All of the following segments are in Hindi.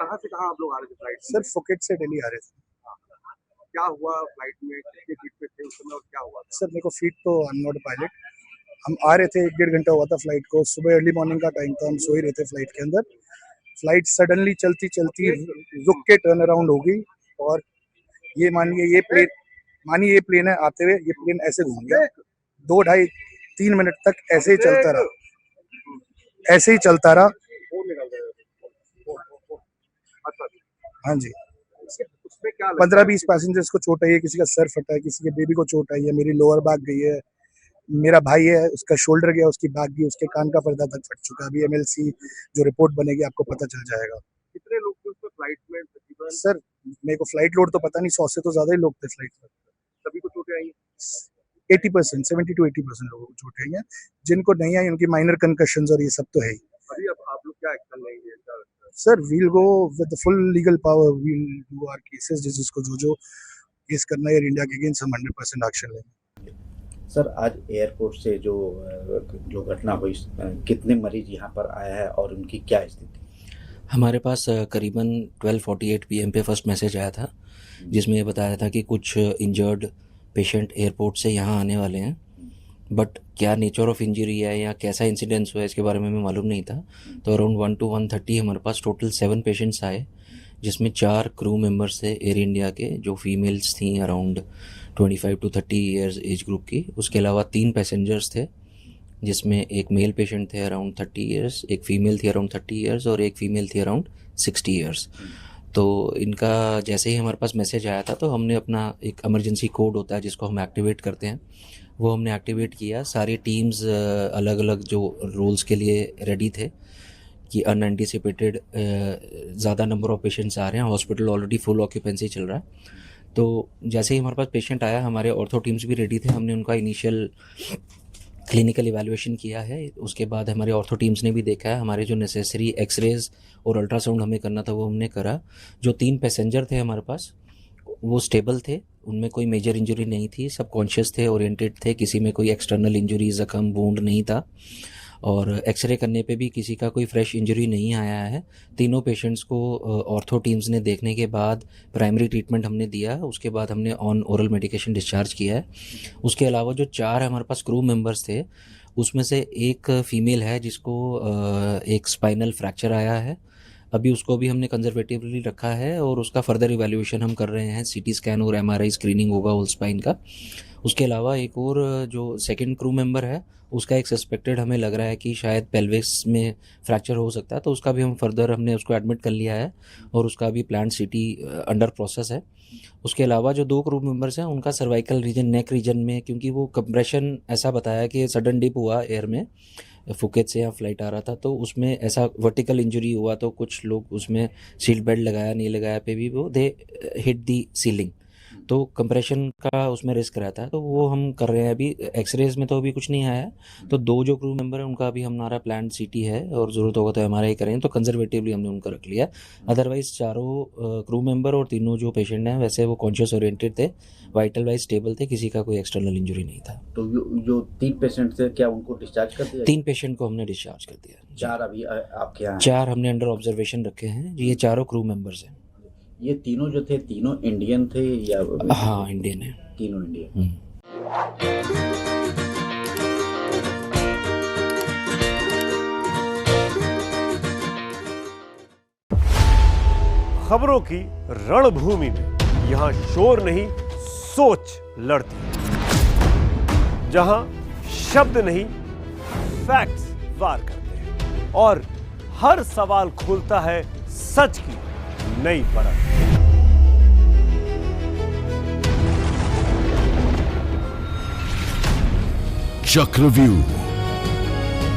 कहाँ से कहाँ आप लोग आ रहे थे फ्लाइट में? सर फुकेट से दिल्ली आ रहे थे। क्या हुआ फ्लाइट में, कितने फीट पे थे उस समय और क्या हुआ? सर मेरे को फीट तो आई एम नॉट पायलट। हम आ रहे थे, 1-1.5 घंटा हुआ था फ्लाइट को। सुबह अर्ली मॉर्निंग का टाइम था, हम सो ही रहे थे फ्लाइट के अंदर। फ्लाइट सडनली चलती चलती रुक के टर्न अराउंड हो गई और ये मानिए ये प्लेन है, आते हुए ये प्लेन ऐसे घूम गया। 2 ढाई 3 मिनट तक ऐसे ही चलता रहा। हाँ जी, उसमें क्या 15-20 पैसेंजर्स को चोट आई है, किसी का सर फटा है, किसी के बेबी को चोट आई है, मेरी लोअर बैक गई है, मेरा भाई है उसका शोल्डर गया, उसकी बैक गई, उसके कान का पर्दा तक फट चुका है। अभी एमएलसी जो रिपोर्ट बनेगी आपको पता चल जाएगा। कितने लोग थे उसमें फ्लाइट में तकरीबन? सर मेरे को फ्लाइट लोड तो पता नहीं, 100 से तो ज्यादा ही लोग थे फ्लाइट में। सभी को चोटें आई? 80%, 70 to 80% लोगों को चोट आई है। जिनको नहीं आई उनकी माइनर कंकशंस और ये सब तो है ही। अभी अब आप लोग क्या एक्शन लेंगे? Sir we'll go with the full legal power, we'll do our cases, जिसको जो केस करना है एयर इंडिया के अगेंस्ट, हम 100% एक्शन लेंगे। सर आज एयरपोर्ट से जो घटना हुई, कितने मरीज यहाँ पर आया है और उनकी क्या स्थिति? हमारे पास करीबन 12:48 PM पे फर्स्ट मैसेज आया था, जिसमें ये बताया था कि कुछ इंजर्ड पेशेंट एयरपोर्ट से यहाँ आने वाले हैं, बट क्या नेचर ऑफ इंजरी है या कैसा इंसिडेंस हुआ है इसके बारे में हमें मालूम नहीं था। तो अराउंड 1 to 1:30 हमारे पास टोटल 7 पेशेंट्स आए, जिसमें 4 क्रू मेंबर्स थे एयर इंडिया के, जो फीमेल्स थी around 25 to 30 years age group की। उसके अलावा 3 पैसेंजर्स थे, जिसमें एक मेल पेशेंट थे अराउंड 30 ईयर्स, एक फ़ीमेल थी अराउंड 30 ईयर्स और एक फ़ीमेल थी अराउंड 60 ईयर्स। तो इनका जैसे ही हमारे पास मैसेज आया था तो हमने अपना एक इमरजेंसी कोड होता है जिसको हम एक्टिवेट करते हैं, वो हमने एक्टिवेट किया। सारी टीम्स अलग अलग जो रोल्स के लिए रेडी थे कि अनएंटिसिपेटेड ज़्यादा नंबर ऑफ पेशेंट्स आ रहे हैं, हॉस्पिटल ऑलरेडी फुल ऑक्यूपेंसी चल रहा है। तो जैसे ही हमारे पास पेशेंट आया, हमारे ऑर्थो टीम्स भी रेडी थे, हमने उनका इनिशियल क्लिनिकल इवैल्यूएशन किया है। उसके बाद हमारे ऑर्थो टीम्स ने भी देखा है, हमारे जो नेसेसरी एक्सरेज और अल्ट्रासाउंड हमें करना था वो हमने करा। जो 3 पैसेंजर थे हमारे पास वो स्टेबल थे, उनमें कोई मेजर इंजरी नहीं थी, सब कॉन्शियस थे, ओरिएंटेड थे, किसी में कोई एक्सटर्नल इंजरी, जख्म, वूंड नहीं था और एक्सरे करने पे भी किसी का कोई फ्रेश इंजरी नहीं आया है। तीनों पेशेंट्स को ऑर्थो टीम्स ने देखने के बाद प्राइमरी ट्रीटमेंट हमने दिया, उसके बाद हमने ऑन ओरल मेडिकेशन डिस्चार्ज किया है। उसके अलावा जो 4 हमारे पास क्रू मेंबर्स थे, उसमें से एक फ़ीमेल है जिसको एक स्पाइनल फ्रैक्चर आया है। अभी उसको भी हमने कंजर्वेटिवली रखा है और उसका फर्दर इवैल्यूएशन हम कर रहे हैं, सीटी स्कैन और एमआरआई स्क्रीनिंग होगा होल स्पाइन का। उसके अलावा एक और जो सेकंड क्रू मेंबर है, उसका एक सस्पेक्टेड हमें लग रहा है कि शायद पेल्विस में फ्रैक्चर हो सकता है, तो उसका भी हम फर्दर हमने उसको एडमिट कर लिया है और उसका भी प्लान्ड सीटी अंडर प्रोसेस है। उसके अलावा जो 2 क्रू मेंबर्स हैं उनका सर्वाइकल रीजन, नेक रीजन में, क्योंकि वो कंप्रेशन ऐसा बताया कि सडन डिप हुआ एयर में, फुकेत से यहाँ फ्लाइट आ रहा था तो उसमें ऐसा वर्टिकल इंजरी हुआ, तो कुछ लोग उसमें सीट बेल्ट लगाया नहीं लगाया पे भी वो दे हिट दी सीलिंग, तो कंप्रेशन का उसमें रिस्क रहता है, तो वो हम कर रहे हैं। अभी एक्सरेज में तो अभी कुछ नहीं आया है, तो 2 जो क्रू मेंबर हैं उनका अभी हमारा प्लान सीटी है और ज़रूरत होगा तो हमारा ही करेंगे, तो कंजर्वेटिवली हमने उनका रख लिया। अदरवाइज चारों क्रू मेंबर और तीनों जो पेशेंट हैं वैसे वो कॉन्शियस ओरिएंटेड थे, वाइटल वाइज स्टेबल थे, किसी का कोई एक्सटर्नल इंजरी नहीं था। तो जो 3 पेशेंट थे क्या उनको डिस्चार्ज कर दिया? 3 पेशेंट को हमने डिस्चार्ज कर दिया। 4 अभी आपके यहाँ? 4 हमने अंडर ऑब्जर्वेशन रखे हैं, ये चारों क्रू मेंबर्स हैं। ये तीनों जो थे, तीनों इंडियन थे या? हाँ इंडियन है, तीनों इंडियन। खबरों की रणभूमि में यहाँ शोर नहीं सोच लड़ती है, जहां शब्द नहीं फैक्ट्स वार करते हैं और हर सवाल खोलता है सच की नई परत। चक्रव्यूह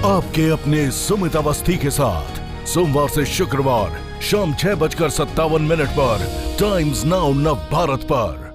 आपके अपने सुमित अवस्थी के साथ सोमवार से शुक्रवार शाम 6:57 पर टाइम्स नाउ नव भारत पर।